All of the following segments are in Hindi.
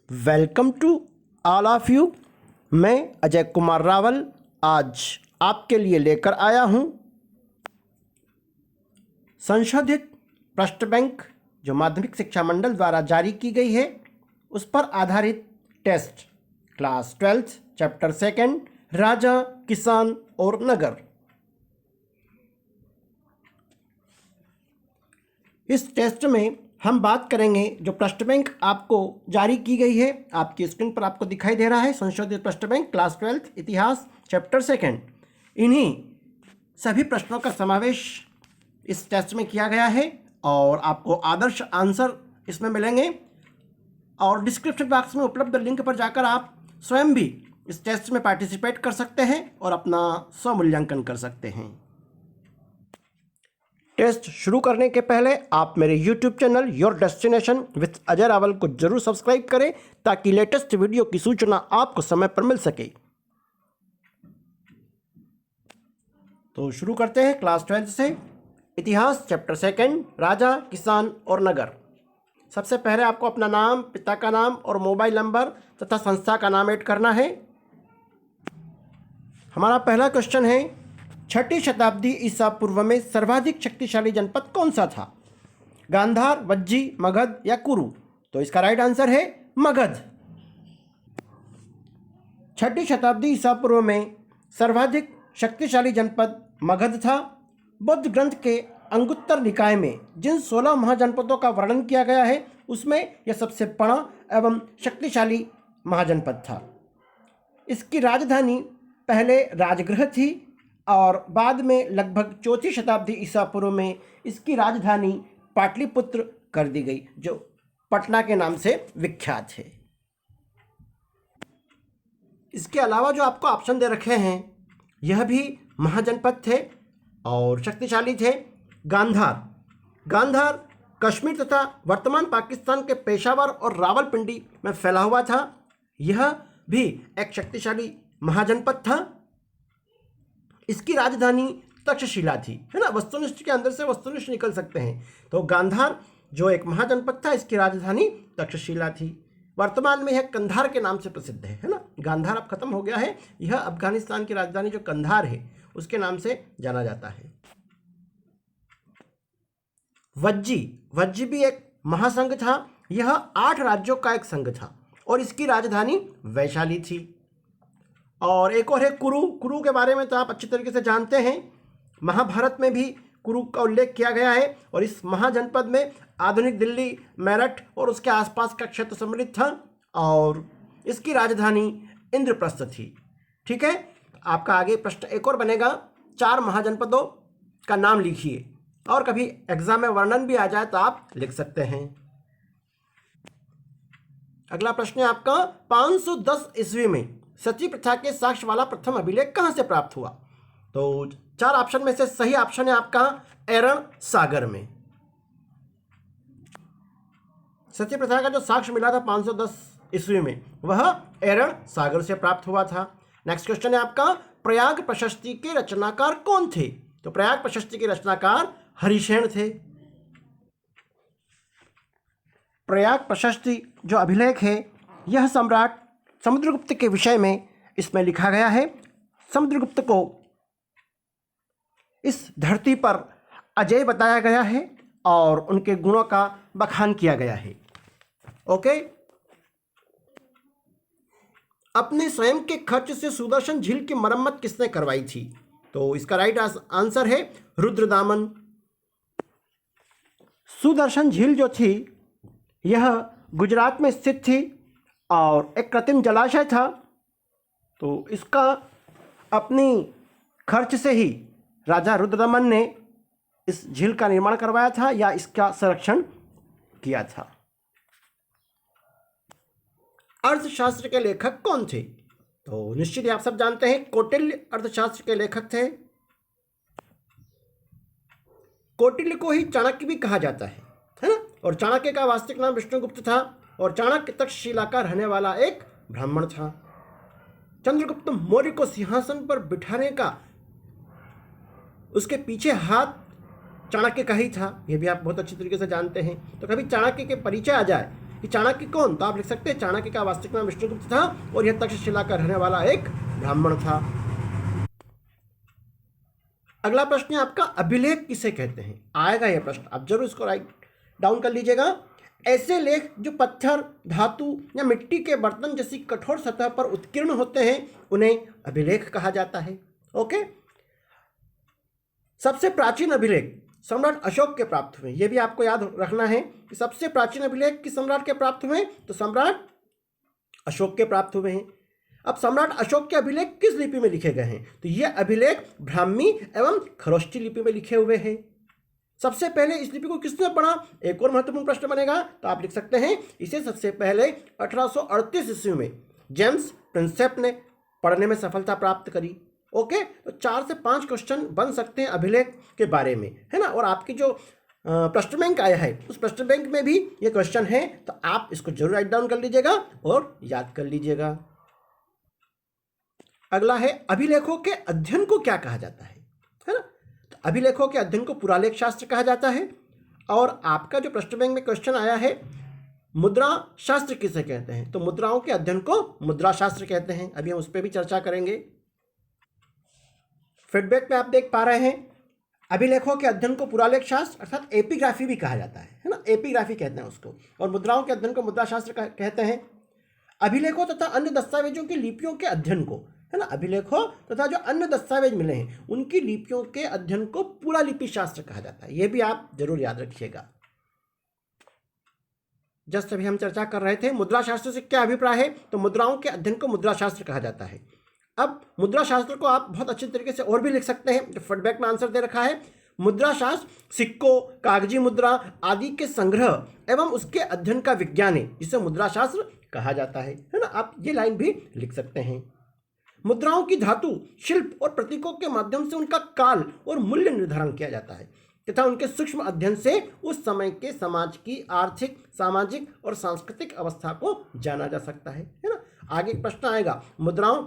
Welcome to all of you. मैं अजय कुमार रावल आज आपके लिए लेकर आया हूं संशोधित प्रश्न बैंक जो माध्यमिक शिक्षा मंडल द्वारा जारी की गई है उस पर आधारित टेस्ट क्लास 12 चैप्टर 2 राजा, किसान और नगर। इस टेस्ट में हम बात करेंगे जो प्रश्न बैंक आपको जारी की गई है, आपकी स्क्रीन पर आपको दिखाई दे रहा है, संशोधित प्रश्न बैंक क्लास 12 इतिहास चैप्टर 2। इन्हीं सभी प्रश्नों का समावेश इस टेस्ट में किया गया है और आपको आदर्श आंसर इसमें मिलेंगे। और डिस्क्रिप्शन बॉक्स में उपलब्ध लिंक पर जाकर आप स्वयं भी इस टेस्ट में पार्टिसिपेट कर सकते हैं और अपना स्वमूल्यांकन कर सकते हैं। टेस्ट शुरू करने के पहले आप मेरे YouTube channel your destination with Ajay Rawal को जरूर सब्सक्राइब करें ताकि लेटेस्ट वीडियो की सूचना आपको समय पर मिल सके। तो शुरू करते हैं क्लास 12 से इतिहास चैप्टर 2 राजा, किसान और नगर। सबसे पहले आपको अपना नाम, पिता का नाम और मोबाइल नंबर तथा संस्था का नाम ऐड करना है। हमारा पहला क्वेश्चन है, 6ठी शताब्दी ईसा पूर्व में सर्वाधिक शक्तिशाली जनपद कौन सा था? गांधार, वज्जी, मगध या कुरु? तो इसका राइट आंसर है मगध। 6ठी शताब्दी ईसा पूर्व में सर्वाधिक शक्तिशाली जनपद मगध था। बौद्ध ग्रंथ के अंगुत्तर निकाय में जिन 16 महाजनपदों का वर्णन किया गया है उसमें यह सबसे बड़ा एवं शक्तिशाली महाजनपद था। इसकी राजधानी पहले राजगृह थी और बाद में लगभग 4ठी शताब्दी ईसा पूर्व में इसकी राजधानी पाटलिपुत्र कर दी गई जो पटना के नाम से विख्यात है। इसके अलावा जो आपको ऑप्शन दे रखे हैं यह भी महाजनपद थे और शक्तिशाली थे। गांधार कश्मीर तथा वर्तमान पाकिस्तान के पेशावर और रावलपिंडी में फैला हुआ था। यह भी एक शक्तिशाली महाजनपद था। इसकी राजधानी तक्षशिला थी, है ना। वस्तुनिष्ठ के अंदर से वस्तुनिष्ठ निकल सकते हैं। तो गांधार जो एक महाजनपद था इसकी राजधानी तक्षशिला थी। वर्तमान में यह कंधार के नाम से प्रसिद्ध है ना। गांधार अब खत्म हो गया है। यह अफगानिस्तान की राजधानी जो कंधार है उसके नाम से जाना जाता है। वज्जी भी एक महासंघ था। यह 8 राज्यों का एक संघ था और इसकी राजधानी वैशाली थी। और एक और है कुरु के बारे में तो आप अच्छी तरीके से जानते हैं। महाभारत में भी कुरु का उल्लेख किया गया है और इस महाजनपद में आधुनिक दिल्ली, मेरठ और उसके आसपास का क्षेत्र सम्मिलित था और इसकी राजधानी इंद्रप्रस्थ थी। ठीक है, आपका आगे प्रश्न एक और बनेगा, 4 महाजनपदों का नाम लिखिए और कभी एग्जाम में वर्णन भी आ जाए तो आप लिख सकते हैं। अगला प्रश्न है आपका, 510 ईस्वी में सती प्रथा के साक्ष्य वाला प्रथम अभिलेख कहां से प्राप्त हुआ? तो 4 ऑप्शन में से सही ऑप्शन है आपका एरण सागर में। सती प्रथा का जो साक्ष्य मिला था 510 ईस्वी में वह एरण सागर से प्राप्त हुआ था। नेक्स्ट क्वेश्चन है आपका, प्रयाग प्रशस्ति के रचनाकार कौन थे? तो प्रयाग प्रशस्ति के रचनाकार हरिशेन थे। प्रयाग प्रशस्ति जो अभिलेख है यह सम्राट समुद्रगुप्त के विषय में इसमें लिखा गया है। समुद्रगुप्त को इस धरती पर अजय बताया गया है और उनके गुणों का बखान किया गया है। ओके, अपने स्वयं के खर्च से सुदर्शन झील की मरम्मत किसने करवाई थी? तो इसका राइट आंसर है रुद्रदामन। सुदर्शन झील जो थी यह गुजरात में स्थित थी और एक कृत्रिम जलाशय था। तो इसका अपनी खर्च से ही राजा रुद्रदमन ने इस झील का निर्माण करवाया था या इसका संरक्षण किया था। अर्थशास्त्र के लेखक कौन थे? तो निश्चित ही आप सब जानते हैं कौटिल्य अर्थशास्त्र के लेखक थे। कौटिल्य को ही चाणक्य भी कहा जाता है ना। और चाणक्य का वास्तविक नाम विष्णुगुप्त था और चाणक्य तक्षशिला का रहने वाला एक ब्राह्मण था। चंद्रगुप्त मौर्य को सिंहासन पर बिठाने का उसके पीछे हाथ चाणक्य का ही था। यह भी आप बहुत अच्छी तरीके से जानते हैं। तो कभी चाणक्य के परिचय आ जाए कि चाणक्य कौन, तो आप लिख सकते हैं चाणक्य का वास्तविक नाम विष्णुगुप्त था और यह तक्षशिला का रहने वाला एक ब्राह्मण था। अगला प्रश्न है आपका, अभिलेख किसे कहते हैं? आएगा यह प्रश्न, आप जरूर इसको राइट डाउन कर लीजिएगा। ऐसे लेख जो पत्थर, धातु या मिट्टी के बर्तन जैसी कठोर सतह पर उत्कीर्ण होते हैं उन्हें अभिलेख कहा जाता है। ओके, सबसे प्राचीन अभिलेख सम्राट अशोक के प्राप्त हुए, यह भी आपको याद रखना है कि सबसे प्राचीन अभिलेख किस सम्राट के प्राप्त हुए, तो सम्राट अशोक के प्राप्त हुए हैं। अब सम्राट अशोक के अभिलेख किस लिपि में लिखे गए हैं, तो यह अभिलेख ब्राह्मी एवं खरोष्ठी लिपि में लिखे हुए हैं। सबसे पहले इस लिपि को किसने पढ़ा, एक और महत्वपूर्ण प्रश्न बनेगा, तो आप लिख सकते हैं इसे सबसे पहले 1838 ईस्वी में जेम्स प्रिंसेप ने पढ़ने में सफलता प्राप्त करी। ओके, तो 4 से 5 क्वेश्चन बन सकते हैं अभिलेख के बारे में, है ना। और आपकी जो प्रश्न बैंक आया है उस प्रश्न बैंक में भी ये क्वेश्चन है, तो आप इसको जरूर राइट डाउन कर लीजिएगा और याद कर लीजिएगा। अगला है, अभिलेखों के अध्ययन को क्या कहा जाता है ना। तो अभिलेखों के अध्ययन को पुरालेख शास्त्र कहा जाता है। और आपका जो प्रश्न बैंक में क्वेश्चन आया है, मुद्रा शास्त्र किसे कहते हैं, तो मुद्राओं के अध्ययन को मुद्रा शास्त्र कहते हैं। अभी हम उस पर भी चर्चा करेंगे। फीडबैक में आप देख पा रहे हैं, अभिलेखों के अध्ययन को पुरालेख शास्त्र अर्थात एपिग्राफी भी कहा जाता है ना, एपिग्राफी कहते हैं उसको। और मुद्राओं के अध्ययन को मुद्रा शास्त्र कहते हैं। अभिलेखों तथा अन्य दस्तावेजों की लिपियों के अध्ययन को, है ना, अभिलेखों तथा जो अन्य दस्तावेज मिले हैं उनकी लिपियों के अध्ययन को पुरालिपि शास्त्र कहा जाता है। यह भी आप जरूर याद रखिएगा। जस्ट अभी हम चर्चा कर रहे थे मुद्रा शास्त्र से क्या अभिप्राय है, तो मुद्राओं के अध्ययन को मुद्रा शास्त्र कहा जाता है। अब मुद्रा शास्त्र को आप बहुत अच्छे तरीके से और भी लिख सकते हैं, जो फीडबैक में आंसर दे रखा है। मुद्रा शास्त्र सिक्कों, कागजी मुद्रा आदि के संग्रह एवं उसके अध्ययन का विज्ञान है, जिसे मुद्रा शास्त्र कहा जाता है ना। आप ये लाइन भी लिख सकते हैं। मुद्राओं की धातु, शिल्प और प्रतीकों के माध्यम से उनका काल और मूल्य निर्धारण किया जाता है तथा उनके सूक्ष्म अध्ययन से उस समय के समाज की आर्थिक, सामाजिक और सांस्कृतिक अवस्था को जाना जा सकता है ना। आगे एक प्रश्न आएगा, मुद्राओं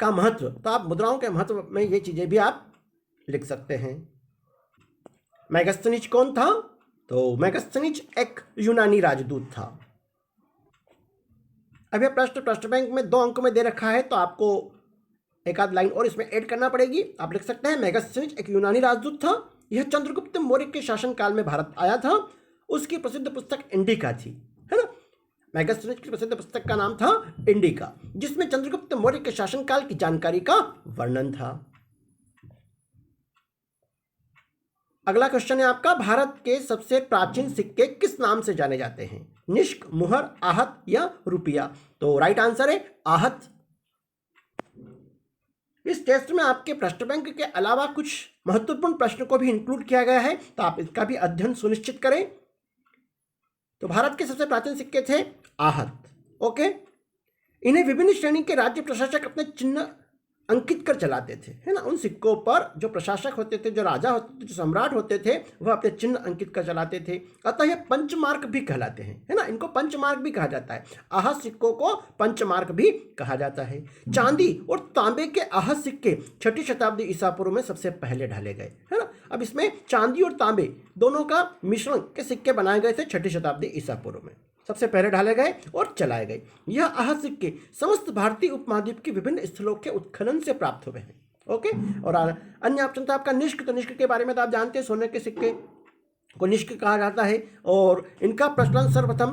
का महत्व, तो आप मुद्राओं के महत्व में ये चीजें भी आप लिख सकते हैं। मेगास्थनीज कौन था, तो मेगास्थनीज एक यूनानी राजदूत था। अब यह प्रश्न बैंक में 2 अंक में दे रखा है, तो आपको एक आध लाइन और इसमें ऐड करना पड़ेगी। आप लिख सकते हैं मेगास्थनीज एक यूनानी राजदूत था। यह चंद्रगुप्त मौर्य के शासनकाल में भारत आया था। उसकी प्रसिद्ध पुस्तक इंडिका थी, है ना। मेगास्थनीज की प्रसिद्ध पुस्तक का नाम था इंडिका, जिसमें चंद्रगुप्त मौर्य के शासनकाल की जानकारी का वर्णन था। अगला क्वेश्चन है आपका, भारत के सबसे प्राचीन सिक्के किस नाम से जाने जाते हैं, निष्क, मुहर, आहत या रुपया, तो राइट आंसर है आहत। इस टेस्ट में आपके प्रश्न बैंक के अलावा कुछ महत्वपूर्ण प्रश्न को भी इंक्लूड किया गया है, तो आप इसका भी अध्ययन सुनिश्चित करें। तो भारत के सबसे प्राचीन सिक्के थे आहत। ओके, इन्हें विभिन्न श्रेणी के राज्य प्रशासक अपने चिन्ह अंकित कर चलाते थे, है ना। उन सिक्कों पर जो प्रशासक होते थे, जो राजा होते थे, जो सम्राट होते थे, वह अपने चिन्ह अंकित कर चलाते थे। अतः ये पंचमार्क भी कहलाते हैं, है ना। इनको पंचमार्क भी कहा जाता है। आहत सिक्कों को पंचमार्क भी कहा जाता है। चांदी और तांबे के आहत सिक्के 6ठी शताब्दी ईसा पूर्व में सबसे पहले ढाले गए, है ना। अब इसमें चांदी और तांबे दोनों का मिश्रण के सिक्के बनाए गए थे 6ठी शताब्दी ईसा पूर्व में, सबसे पहले ढाले गए और चलाए गए। यह आहत सिक्के समस्त भारतीय उपमहाद्वीप के विभिन्न स्थलों के उत्खनन से प्राप्त हुए हैं। ओके, और अन्य ऑप्शन था आपका निष्क। तो निष्क के बारे में तो आप जानते हैं, सोने के सिक्के को निष्क कहा जाता है और इनका प्रचलन सर्वप्रथम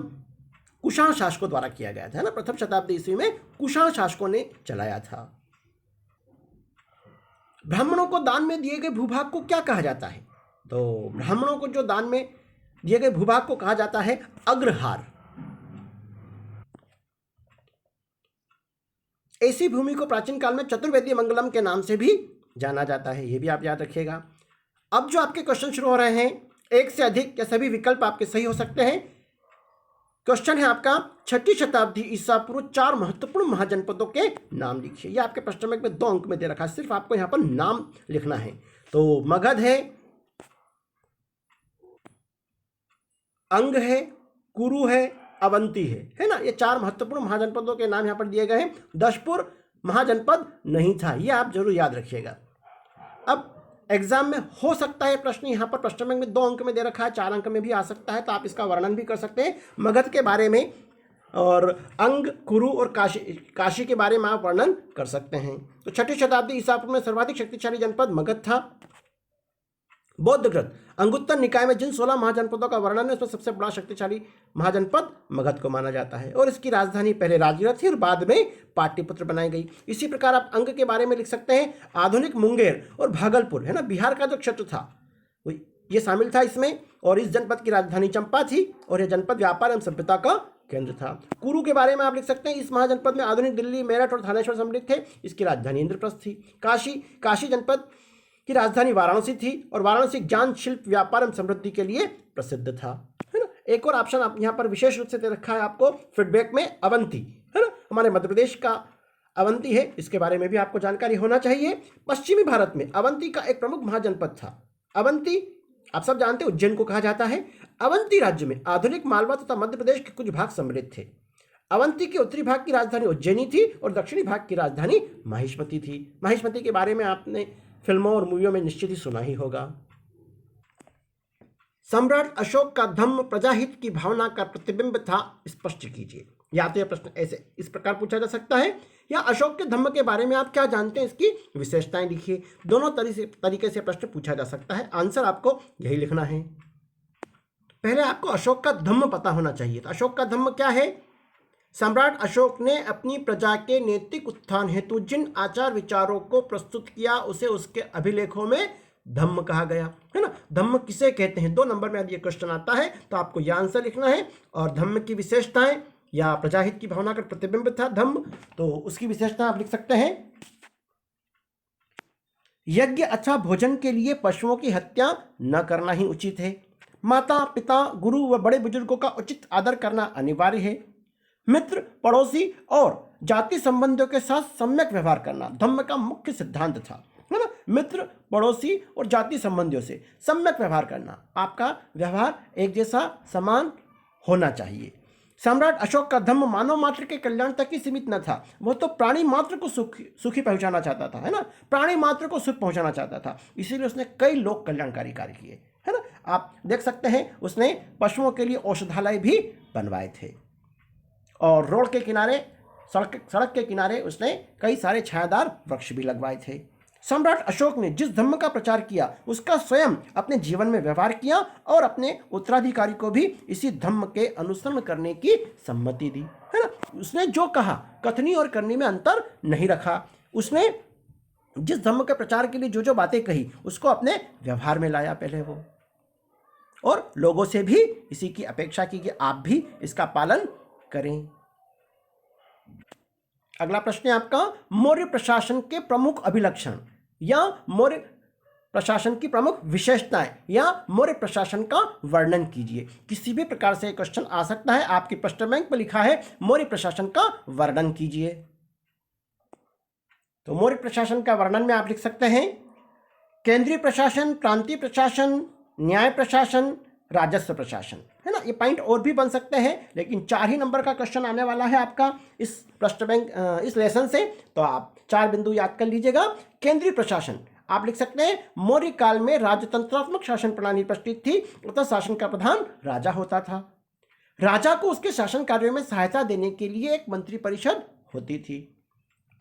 कुषाण शासकों द्वारा किया गया था, है ना। प्रथम शताब्दी ईस्वी में कुषाण शासकों ने चलाया था। ब्राह्मणों को दान में दिए गए भूभाग को क्या कहा जाता है, तो ब्राह्मणों को जो दान में दिए गए भूभाग को कहा जाता है अग्रहार। ऐसी भूमि को प्राचीन काल में चतुर्वेदीय मंगलम के नाम से भी जाना जाता है, यह भी आप याद रखिएगा। अब जो आपके क्वेश्चन शुरू हो रहे हैं, एक से अधिक या सभी विकल्प आपके सही हो सकते हैं। क्वेश्चन है आपका, 6ठी शताब्दी ईसा पूर्व 4 महत्वपूर्ण महाजनपदों के नाम लिखिए। यह आपके प्रश्न में 2 अंक में दे रखा है, सिर्फ आपको यहां पर नाम लिखना है। तो मगध है, अंग है, कुरु है, अवंती है ना। ये 4 महत्वपूर्ण महाजनपदों के नाम यहां पर दिए गए हैं। दशपुर महाजनपद नहीं था, यह आप जरूर याद रखिएगा। अब एग्जाम में हो सकता है प्रश्न, यहाँ पर प्रश्न बैंक में 2 अंक में दे रखा है, 4 अंक में भी आ सकता है, तो आप इसका वर्णन भी कर सकते हैं मगध के बारे में, और अंग, कुरु और काशी के बारे में आप वर्णन कर सकते हैं। तो 6ठी शताब्दी ईसा पूर्व में सर्वाधिक शक्तिशाली जनपद मगध था। बौद्ध ग्रंथ अंगुत्तर निकाय में जिन 16 महाजनपदों का वर्णन है उसमें सबसे बड़ा शक्तिशाली महाजनपद मगध को माना जाता है, और इसकी राजधानी पहले राजगीर थी और बाद में पाटलिपुत्र बनाई गई। इसी प्रकार आप अंग के बारे में लिख सकते हैं, आधुनिक मुंगेर और भागलपुर है ना, बिहार का जो क्षेत्र था ये शामिल था इसमें, और इस जनपद की राजधानी चंपा थी, और यह जनपद व्यापार एवं सभ्यता का केंद्र था। कुरु के बारे में आप लिख सकते हैं, इस महाजनपद में आधुनिक दिल्ली, मेरठ और थानेश्वर सम्मिलित थे, इसकी राजधानी इंद्रप्रस्थ थी। काशी जनपद की राजधानी वाराणसी थी, और वाराणसी ज्ञान, शिल्प, व्यापार एवं समृद्धि के लिए प्रसिद्ध था, है ना। एक और ऑप्शन आप यहाँ पर विशेष रूप से दे रखा है आपको फीडबैक में, अवंती, है ना, हमारे मध्य प्रदेश का अवंती है, इसके बारे में भी आपको जानकारी होना चाहिए। पश्चिमी भारत में अवंती का एक प्रमुख महाजनपद था। अवंती आप सब जानते हैं उज्जैन को कहा जाता है। अवंती राज्य में आधुनिक मालवा तथा मध्य प्रदेश के कुछ भाग सम्मिलित थे। अवंती के उत्तरी भाग की राजधानी उज्जैनी थी और दक्षिणी भाग की राजधानी माहिष्मती थी। माहिष्मती के बारे में आपने फिल्मों और मूवियों में निश्चित ही सुना ही होगा। सम्राट अशोक का धम्म प्रजाहित की भावना का प्रतिबिंब था, स्पष्ट कीजिए। या तो यह प्रश्न ऐसे इस प्रकार पूछा जा सकता है, या अशोक के धम्म के बारे में आप क्या जानते हैं, इसकी विशेषताएं लिखिए। दोनों तरीके से प्रश्न पूछा जा सकता है, आंसर आपको यही लिखना है। पहले आपको अशोक का धम्म पता होना चाहिए। तो अशोक का धम्म क्या है? सम्राट अशोक ने अपनी प्रजा के नैतिक उत्थान हेतु जिन आचार विचारों को प्रस्तुत किया उसे उसके अभिलेखों में धम्म कहा गया, है ना। धम्म किसे कहते हैं? 2 नंबर में यदि ये क्वेश्चन आता है तो आपको यह आंसर लिखना है। और धम्म की विशेषताएं, या प्रजाहित की भावना का प्रतिबिंब था धम्म, तो उसकी विशेषता आप लिख सकते हैं। यज्ञ अथवा भोजन के लिए पशुओं की हत्या न करना ही उचित है। माता, पिता, गुरु व बड़े बुजुर्गों का उचित आदर करना अनिवार्य है। मित्र, पड़ोसी और जाति संबंधियों के साथ सम्यक व्यवहार करना धम्म का मुख्य सिद्धांत था, है ना। मित्र, पड़ोसी और जाति संबंधियों से सम्यक व्यवहार करना, आपका व्यवहार एक जैसा समान होना चाहिए। सम्राट अशोक का धम्म मानव मात्र के कल्याण तक ही सीमित न था, वह तो प्राणी मात्र को सुखी पहुंचाना चाहता था, है ना। प्राणी मात्र को सुख पहुंचाना चाहता था, इसीलिए उसने कई लोक कल्याणकारी कार्य किए, है ना। आप देख सकते हैं उसने पशुओं के लिए औषधालय भी बनवाए थे, और रोड के किनारे, सड़क के किनारे उसने कई सारे छायादार वृक्ष भी लगवाए थे। सम्राट अशोक ने जिस धम्म का प्रचार किया उसका स्वयं अपने जीवन में व्यवहार किया और अपने उत्तराधिकारी को भी इसी धम्म के अनुसरण करने की सम्मति दी, है ना। उसने जो कहा, कथनी और करनी में अंतर नहीं रखा। उसने जिस धम्म के प्रचार के लिए जो जो बातें कही उसको अपने व्यवहार में लाया पहले वो, और लोगों से भी इसी की अपेक्षा की कि आप भी इसका पालन करें। अगला प्रश्न है आपका, मौर्य प्रशासन के प्रमुख अभिलक्षण या मौर्य प्रशासन की प्रमुख विशेषताएं या मौर्य प्रशासन का वर्णन कीजिए। किसी भी प्रकार से क्वेश्चन आ सकता है। आपके प्रश्न बैंक पर लिखा है मौर्य प्रशासन का वर्णन कीजिए। तो मौर्य प्रशासन का वर्णन में आप लिख सकते हैं केंद्रीय प्रशासन, प्रांतीय प्रशासन, न्याय प्रशासन, राजस्व प्रशासन, है ना। ये पॉइंट और भी बन सकते हैं, लेकिन 4 ही नंबर का क्वेश्चन आने वाला है आपका इस प्रश्न बैंक इस लेसन से, तो आप 4 बिंदु याद कर लीजिएगा। केंद्रीय प्रशासन आप लिख सकते हैं मौर्य काल में राजतंत्रात्मक शासन प्रणाली प्रचलित थी, अतः शासन का प्रधान राजा होता था। राजा को उसके शासन कार्यों में सहायता देने के लिए एक मंत्री परिषद होती थी।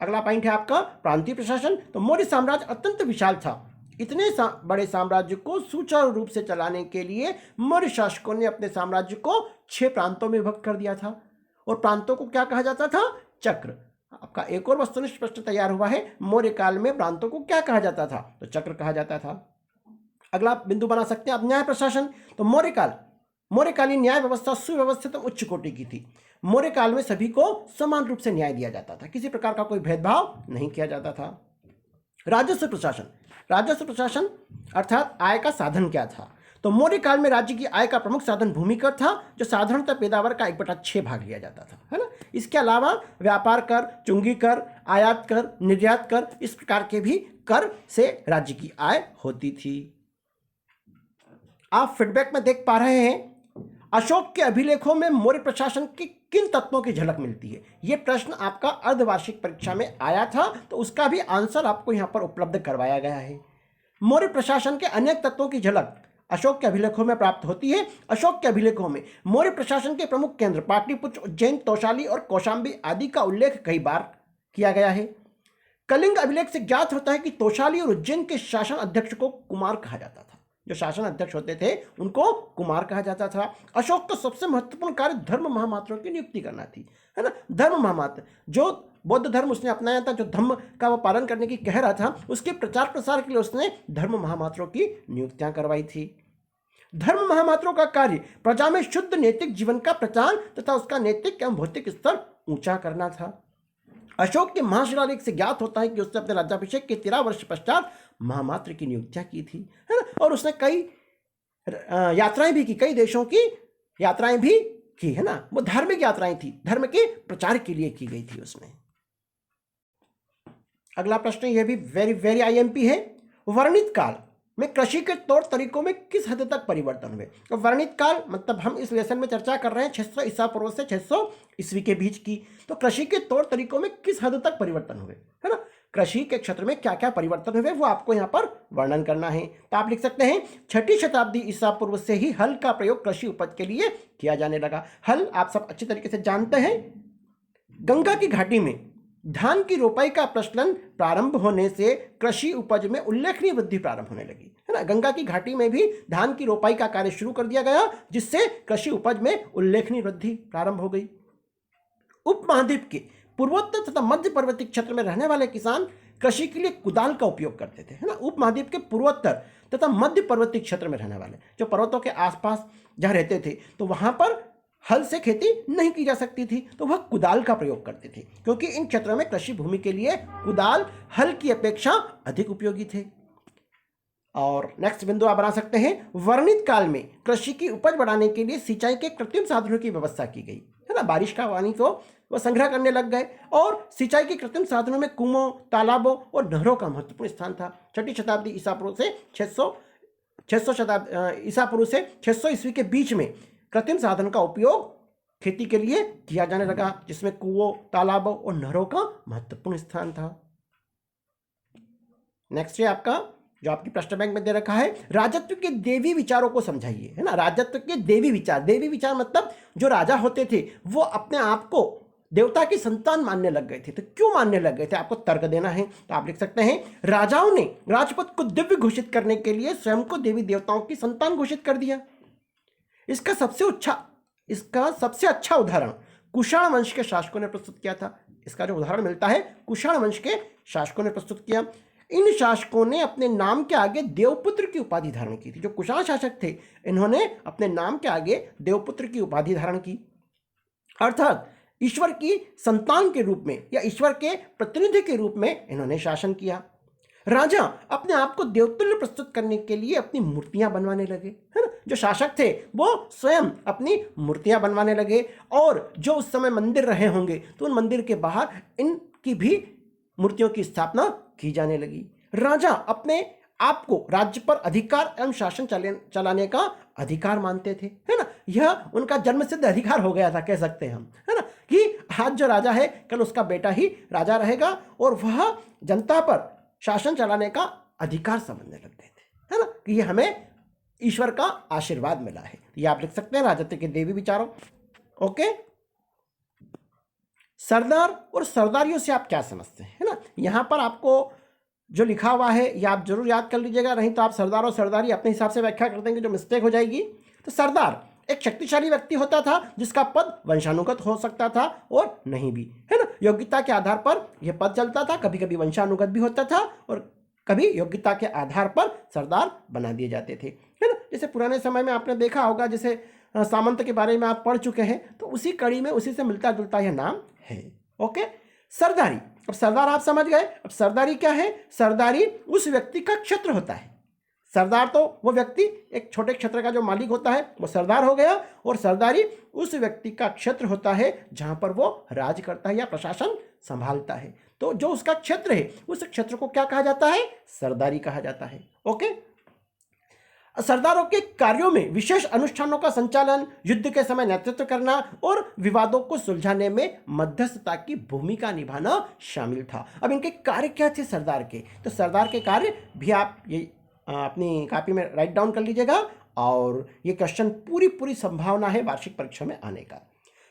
अगला पॉइंट है आपका प्रांतीय प्रशासन। तो मौर्य साम्राज्य अत्यंत विशाल था। इतने बड़े साम्राज्य को सुचारू रूप से चलाने के लिए मौर्य शासकों ने अपने साम्राज्य को 6 प्रांतों में विभक्त कर दिया था, और प्रांतों को क्या कहा जाता था? चक्र। आपका एक और वस्तुनिष्ठ प्रश्न तैयार हुआ है, मौर्य काल में प्रांतों को क्या कहा जाता था? तो चक्र कहा जाता था। अगला बिंदु बना सकते हैं आप न्याय प्रशासन। तो मौर्यकालीन न्याय व्यवस्था सुव्यवस्थित और उच्च कोटि की थी। मौर्य काल में सभी को समान रूप से न्याय दिया जाता था, किसी प्रकार का कोई भेदभाव नहीं किया जाता था। राजस्व प्रशासन अर्थात आय का साधन क्या था? तो मौर्य काल में राज्य की आय का प्रमुख साधन भूमि कर था, जो साधारणतः पैदावार का 1/6 भाग लिया जाता था, है ना। इसके अलावा व्यापार कर, चुंगी कर, आयात कर, निर्यात कर, इस प्रकार के भी कर से राज्य की आय होती थी। आप फीडबैक में देख पा रहे हैं अशोक के अभिलेखों में मौर्य प्रशासन की किन तत्वों की झलक मिलती है। यह प्रश्न आपका अर्धवार्षिक परीक्षा में आया था, तो उसका भी आंसर आपको यहां पर उपलब्ध करवाया गया है। मौर्य प्रशासन के अनेक तत्वों की झलक अशोक के अभिलेखों में प्राप्त होती है। अशोक के अभिलेखों में मौर्य प्रशासन के प्रमुख केंद्र पाटलिपुत्र, उज्जैन, तौशाली और कौशाम्बी आदि का उल्लेख कई बार किया गया है। कलिंग अभिलेख से ज्ञात होता है कि तौशाली और उज्जैन के शासन अध्यक्ष को कुमार कहा जाता था। जो शासन अध्यक्ष होते थे उनको कुमार कहा जाता था। अशोक का सबसे महत्वपूर्ण कार्य धर्म महामात्रों की नियुक्ति करना थी, है ना। धर्म महामात्र जो बौद्ध धर्म उसने अपनाया था, जो धम्म का वो पालन करने की कह रहा था, उसके प्रचार प्रसार के लिए उसने धर्म महामात्रों की नियुक्तियां करवाई थी। धर्म महामात्रों का कार्य प्रजा में शुद्ध नैतिक जीवन का प्रचार तथा उसका नैतिक एवं भौतिक स्तर ऊंचा करना था। अशोक के महाशिलालेख से ज्ञात होता है कि उसने अपने राज्याभिषेक के 13 वर्ष पश्चात महामात्र की नियुक्तियां की थी, है ना। और उसने कई यात्राएं भी की, कई देशों की यात्राएं भी की, है ना। वो धार्मिक यात्राएं थी, धर्म के प्रचार के लिए की गई थी उसमें। अगला प्रश्न यह भी वेरी वेरी आईएमपी है। वर्णित काल में कृषि के तौर तरीकों में किस हद तक परिवर्तन हुए। तो वर्णित काल मतलब हम इस लेसन में चर्चा कर रहे हैं 600 ईसा पूर्व से 600 ईस्वी के बीच की। तो कृषि के तौर तरीकों में किस हद तक परिवर्तन हुए, है ना। कृषि के क्षेत्र में क्या क्या परिवर्तन हुए वो आपको यहाँ पर वर्णन करना है। तो आप लिख सकते हैं 6ठी शताब्दी ईसा पूर्व से ही हल का प्रयोग कृषि उपज के लिए किया जाने लगा। हल आप सब अच्छी तरीके से जानते हैं। गंगा की घाटी में धान की रोपाई का प्रचलन प्रारंभ होने से कृषि उपज में उल्लेखनीय वृद्धि प्रारंभ होने लगी, है ना। गंगा की घाटी में भी धान की रोपाई का कार्य शुरू कर दिया गया, जिससे कृषि उपज में उल्लेखनीय वृद्धि प्रारंभ हो गई। उपमहाद्वीप के पूर्वोत्तर तथा मध्य पर्वतीय क्षेत्र में रहने वाले किसान कृषि के लिए कुदाल का उपयोग करते थे, है ना। उपमहाद्वीप के पूर्वोत्तर तथा मध्य पर्वतीय क्षेत्र में रहने वाले जो पर्वतों के आसपास जहाँ रहते थे, तो वहां पर हल से खेती नहीं की जा सकती थी, तो वह कुदाल का प्रयोग करते थे, क्योंकि इन क्षेत्रों में कृषि भूमि के लिए कुदाल हल की अपेक्षा अधिक उपयोगी थे। और नेक्स्ट बिंदु आप बना सकते हैं, वर्णित काल में कृषि की उपज बढ़ाने के लिए सिंचाई के कृत्रिम साधनों की व्यवस्था की गई, है ना। बारिश का पानी को वह संग्रह करने लग गए और सिंचाई के कृत्रिम साधनों में कुओं, तालाबों और नहरों का महत्वपूर्ण स्थान था। 6ठी शताब्दी ईसा पूर्व से 600 ईसा पूर्व से 600 ईस्वी के बीच में कृत्रिम साधन का उपयोग खेती के लिए किया जाने लगा, जिसमें कुओं, तालाबों और नहरों का महत्वपूर्ण स्थान था। नेक्स्ट है आपका जो आपकी प्रश्न बैंक में दे रखा है, राजत्व के देवी विचारों को समझाइए, है ना। राजत्व के देवी विचार मतलब जो राजा होते थे वो अपने आप को देवता की संतान मानने लग गए थे। तो क्यों मानने लग गए थे, आपको तर्क देना है। तो आप लिख सकते हैं, राजाओं ने राजपद को दिव्य घोषित करने के लिए स्वयं को देवी देवताओं की संतान घोषित कर दिया। इसका सबसे अच्छा उदाहरण कुषाण वंश के शासकों ने प्रस्तुत किया था। इसका जो उदाहरण मिलता है कुषाण वंश के शासकों ने प्रस्तुत किया। इन शासकों ने अपने नाम के आगे देवपुत्र की उपाधि धारण की थी। जो कुषाण शासक थे इन्होंने अपने नाम के आगे देवपुत्र की उपाधि धारण की, अर्थात ईश्वर की संतान के रूप में या ईश्वर के प्रतिनिधि के रूप में इन्होंने शासन किया। राजा अपने आप को देवतुल्य प्रस्तुत करने के लिए अपनी मूर्तियां बनवाने लगे, है ना। जो शासक थे वो स्वयं अपनी मूर्तियां बनवाने लगे और जो उस समय मंदिर रहे होंगे तो उन मंदिर के बाहर इनकी भी मूर्तियों की स्थापना की जाने लगी। राजा अपने आप को राज्य पर अधिकार एवं शासन चलाने का अधिकार मानते थे, है ना। यह उनका जन्मसिद्ध अधिकार हो गया था, कह सकते हैं हम, है ना, कि आज जो राजा है कल उसका बेटा ही राजा रहेगा और वह जनता पर शासन चलाने का अधिकार समझने लग गए थे, है ना, कि ये हमें ईश्वर का आशीर्वाद मिला है। ये आप लिख सकते हैं राजत्व के देवी विचारों। ओके, सरदार और सरदारियों से आप क्या समझते हैं, है ना। यहां पर आपको जो लिखा हुआ है ये आप जरूर याद कर लीजिएगा, नहीं तो आप सरदार और सरदारी अपने हिसाब से व्याख्या कर देंगे जो मिस्टेक हो जाएगी। तो सरदार एक शक्तिशाली व्यक्ति होता था जिसका पद वंशानुगत हो सकता था और नहीं भी, है ना। योग्यता के आधार पर यह पद चलता था, कभी कभी वंशानुगत भी होता था और कभी योग्यता के आधार पर सरदार बना दिए जाते थे, है ना। जैसे पुराने समय में आपने देखा होगा, जैसे सामंत के बारे में आप पढ़ चुके हैं, तो उसी कड़ी में उसी से मिलता जुलता यह नाम है। ओके, सरदारी। अब सरदार आप समझ गए। अब सरदारी क्या है? सरदारी उस व्यक्ति का क्षेत्र होता है। सरदार तो वो व्यक्ति एक छोटे क्षेत्र का जो मालिक होता है वो सरदार हो गया, और सरदारी उस व्यक्ति का क्षेत्र होता है जहां पर वो राज करता है या प्रशासन संभालता है। तो जो उसका क्षेत्र है उस क्षेत्र को क्या कहा जाता है? सरदारी कहा जाता है। ओके, सरदारों के कार्यों में विशेष अनुष्ठानों का संचालन, युद्ध के समय नेतृत्व करना और विवादों को सुलझाने में मध्यस्थता की भूमिका निभाना शामिल था। अब इनके कार्य क्या थे सरदार के? तो सरदार के कार्य भी आप ये अपनी कॉपी में राइट डाउन कर लीजिएगा। और ये क्वेश्चन पूरी संभावना है वार्षिक परीक्षा में आने का।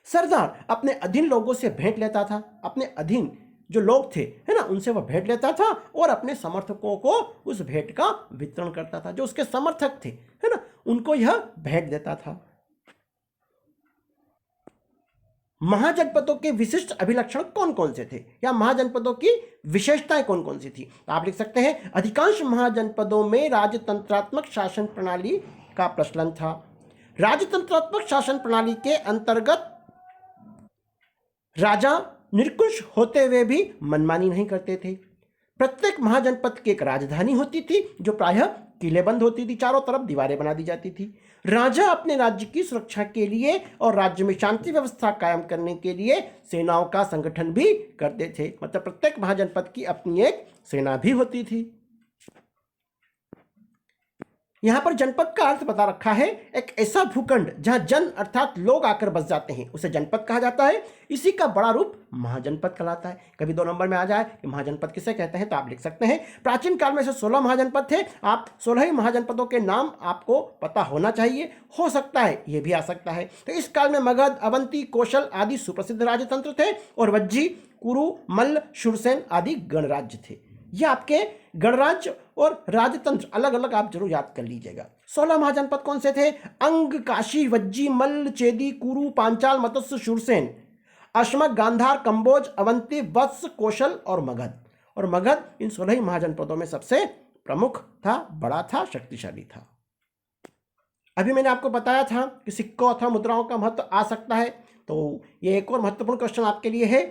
सरदार अपने अधीन लोगों से भेंट लेता था, अपने अधीन जो लोग थे है ना, उनसे वह भेंट लेता था और अपने समर्थकों को उस भेंट का वितरण करता था। जो उसके समर्थक थे है ना, उनको यह भेंट देता था। महाजनपदों के विशिष्ट अभिलक्षण कौन कौन से थे, या महाजनपदों की विशेषताएं कौन कौन सी थी? तो आप लिख सकते हैं, अधिकांश महाजनपदों में राजतंत्रात्मक शासन प्रणाली का प्रचलन था। राजतंत्रात्मक शासन प्रणाली के अंतर्गत राजा निरंकुश होते हुए भी मनमानी नहीं करते थे। प्रत्येक महाजनपद की एक राजधानी होती थी जो प्रायः किलेबंद होती थी, चारों तरफ दीवारें बना दी जाती थी। राजा अपने राज्य की सुरक्षा के लिए और राज्य में शांति व्यवस्था कायम करने के लिए सेनाओं का संगठन भी करते थे। मतलब प्रत्येक महाजनपद की अपनी एक सेना भी होती थी। यहां पर जनपद का अर्थ बता रखा है, एक ऐसा भूखंड जहां जन अर्थात लोग आकर बस जाते हैं उसे जनपद कहा जाता है। इसी का बड़ा रूप महाजनपद कहलाता है। कभी 2 नंबर में आ जाए कि महाजनपद किसे कहते हैं, तो आप लिख सकते हैं, प्राचीन काल में से 16 महाजनपद थे। आप 16 ही महाजनपदों के नाम आपको पता होना चाहिए, हो सकता है ये भी आ सकता है। तो इस काल में मगध, अवंती, कौशल आदि सुप्रसिद्ध राजतंत्र थे और वज्जी, कुरु, मल्ल, शूरसेन आदि गणराज्य थे। ये आपके गणराज्य और राजतंत्र अलग अलग आप जरूर याद कर लीजिएगा। 16 महाजनपद कौन से थे? अंग, काशी, वज्जी, मल्ल, चेदी, कुरु, पांचाल, मत्स्य, शूरसेन, अश्मक, गांधार, कंबोज, अवंती, वत्स, कौशल और मगध। और मगध इन 16 ही महाजनपदों में सबसे प्रमुख था, बड़ा था, शक्तिशाली था। अभी मैंने आपको बताया था कि सिक्कों अथवा मुद्राओं का महत्व आ सकता है, तो ये एक और महत्वपूर्ण क्वेश्चन आपके लिए है,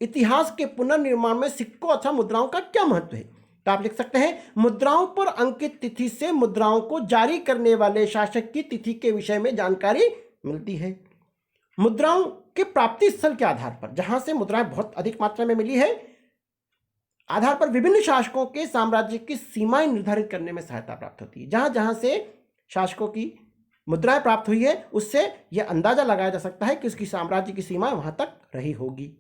इतिहास के पुनर्निर्माण में सिक्कों अथवा मुद्राओं का क्या महत्व है? तो आप लिख सकते हैं, मुद्राओं पर अंकित तिथि से मुद्राओं को जारी करने वाले शासक की तिथि के विषय में जानकारी मिलती है। मुद्राओं के प्राप्ति स्थल के आधार पर, जहां से मुद्राएं बहुत अधिक मात्रा में मिली है, आधार पर विभिन्न शासकों के साम्राज्य की सीमाएं निर्धारित करने में सहायता प्राप्त होती है। जहां जहां से शासकों की मुद्राएं प्राप्त हुई है, उससे यह अंदाजा लगाया जा सकता है कि उसकी साम्राज्य की सीमाएं वहां तक रही होगी।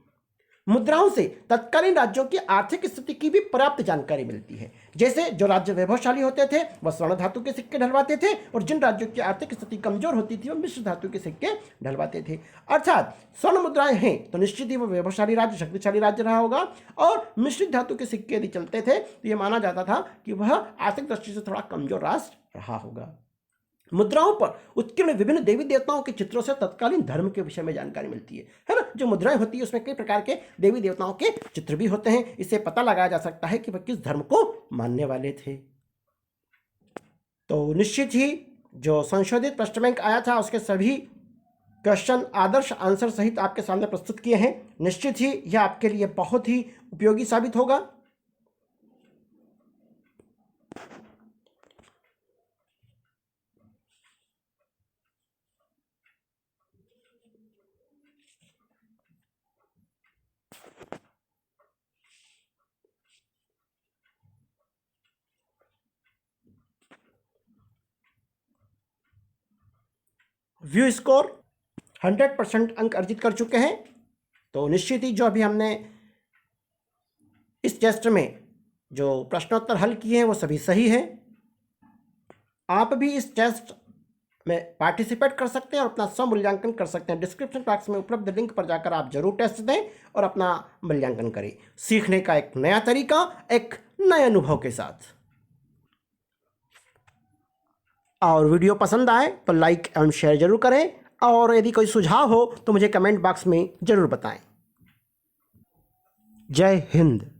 मुद्राओं से तत्कालीन राज्यों की आर्थिक स्थिति की भी पर्याप्त जानकारी मिलती है। जैसे जो राज्य वैभवशाली होते थे वह स्वर्ण धातु के सिक्के ढलवाते थे, और जिन राज्यों की आर्थिक स्थिति कमजोर होती थी वह मिश्र धातु के सिक्के ढलवाते थे। अर्थात स्वर्ण मुद्राएं हैं तो निश्चित ही वह वैभवशाली राज्य, शक्तिशाली राज्य रहा होगा, और मिश्रित धातु के सिक्के यदि चलते थे तो यह माना जाता था कि वह आर्थिक दृष्टि से थोड़ा कमजोर राष्ट्र रहा होगा। मुद्राओं पर उत्कीर्ण विभिन्न देवी देवताओं के चित्रों से तत्कालीन धर्म के विषय में जानकारी मिलती है ना। जो मुद्राएं होती है उसमें कई प्रकार के देवी देवताओं के चित्र भी होते हैं। इससे पता लगाया जा सकता है कि वह किस धर्म को मानने वाले थे। तो निश्चित ही जो संशोधित प्रश्न बैंक आया था उसके सभी क्वेश्चन आदर्श आंसर सहित आपके सामने प्रस्तुत किए हैं। निश्चित ही यह आपके लिए बहुत ही उपयोगी साबित होगा। व्यू स्कोर 100% अंक अर्जित कर चुके हैं। तो निश्चित ही जो अभी हमने इस टेस्ट में जो प्रश्नोत्तर हल किए हैं वो सभी सही हैं। आप भी इस टेस्ट में पार्टिसिपेट कर सकते हैं और अपना स्वमूल्यांकन कर सकते हैं। डिस्क्रिप्शन बॉक्स में उपलब्ध लिंक पर जाकर आप जरूर टेस्ट दें और अपना मूल्यांकन करें, सीखने का एक नया तरीका, एक नए अनुभव के साथ। और वीडियो पसंद आए तो लाइक एवं शेयर जरूर करें, और यदि कोई सुझाव हो तो मुझे कमेंट बॉक्स में जरूर बताएं। जय हिंद।